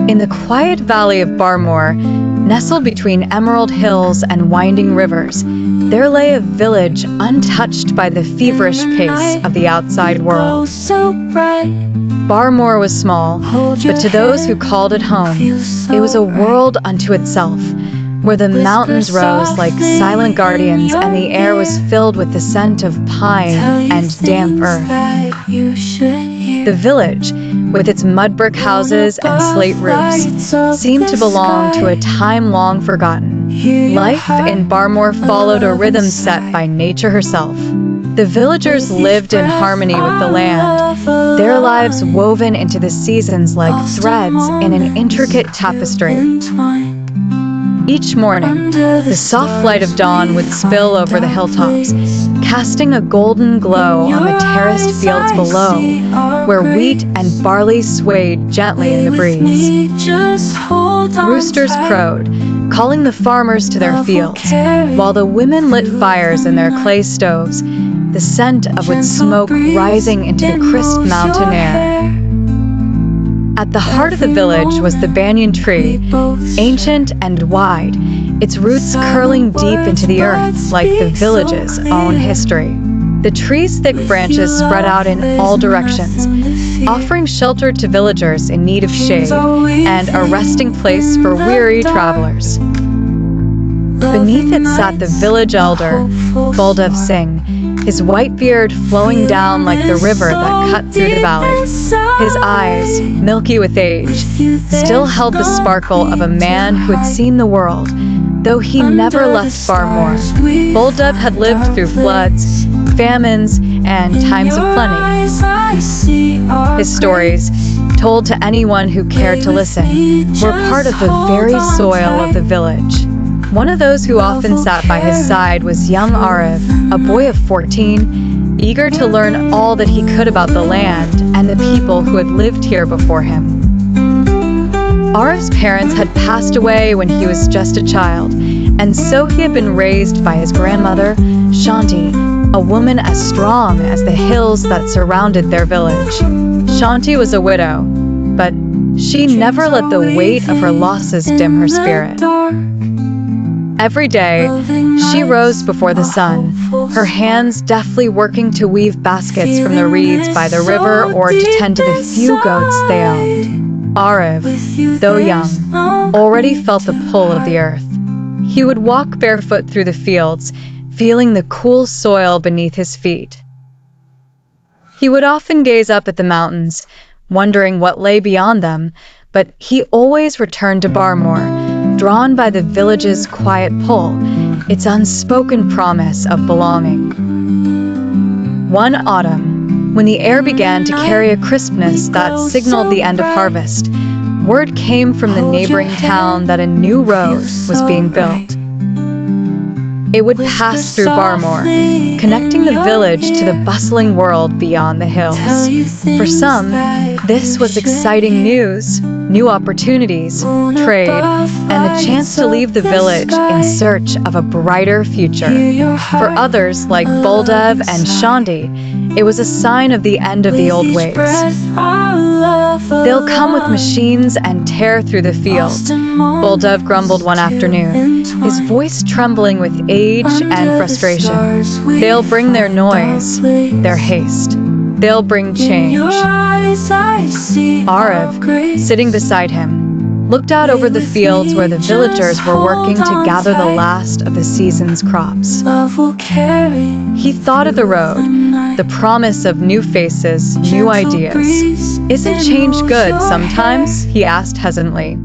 In the quiet valley of Barmore, nestled between emerald hills and winding rivers, there lay a village untouched by the feverish pace of the outside world. Barmore was small, but to those who called it home, it was a world unto itself, where the mountains rose like silent guardians and the air was filled with the scent of pine and damp earth. The village, with its mud brick houses and slate roofs, seemed to belong to a time long forgotten. Life in Barmore followed a rhythm set by nature herself. The villagers lived in harmony with the land, their lives woven into the seasons like threads in an intricate tapestry. Each morning, the soft light of dawn would spill over the hilltops, casting a golden glow on the terraced fields below, where wheat and barley swayed gently in the breeze. Roosters crowed, calling the farmers to their fields, while the women lit fires in their clay stoves, the scent of wood smoke rising into the crisp mountain air. At the heart of the village was the banyan tree, ancient and wide, its roots curling deep into the earth like the village's own history. The tree's thick branches spread out in all directions, offering shelter to villagers in need of shade and a resting place for weary travelers. Beneath it sat the village elder, Buldev Singh, his white beard flowing down like the river that cut through the valley. His eyes, milky with age, still held the sparkle of a man who had seen the world, though he never left Barmore. Buldev had lived through floods, famines, and times of plenty. His stories, told to anyone who cared to listen, were part of the very soil of the village. One of those who often sat by his side was young Arav, a boy of 14, eager to learn all that he could about the land and the people who had lived here before him. Arav's parents had passed away when he was just a child, and so he had been raised by his grandmother, Shanti, a woman as strong as the hills that surrounded their village. Shanti was a widow, but she never let the weight of her losses dim her spirit. Every day, she rose before the sun, her hands deftly working to weave baskets from the reeds by the river or to tend to the few goats they owned. Arav, though young, already felt the pull of the earth. He would walk barefoot through the fields, feeling the cool soil beneath his feet. He would often gaze up at the mountains, wondering what lay beyond them, but he always returned to Barmore, drawn by the village's quiet pull, its unspoken promise of belonging. One autumn, when the air began to carry a crispness that signaled the end of harvest, word came from the neighboring town that a new road was being built. It would pass through Barmore, connecting the village to the bustling world beyond the hills. For some, this was exciting news, new opportunities, trade, and the chance to leave the village in search of a brighter future. For others, like Buldev and Shanti, it was a sign of the end of the old ways. They'll come with machines and tear through the fields, Buldev grumbled one afternoon, his voice trembling with age and frustration. They'll bring their noise, their haste. They'll bring change. Arav, sitting beside him, looked out over the fields where the villagers were working to gather the last of the season's crops. He thought of the road, the promise of new faces, new ideas. Isn't change good sometimes? He asked hesitantly.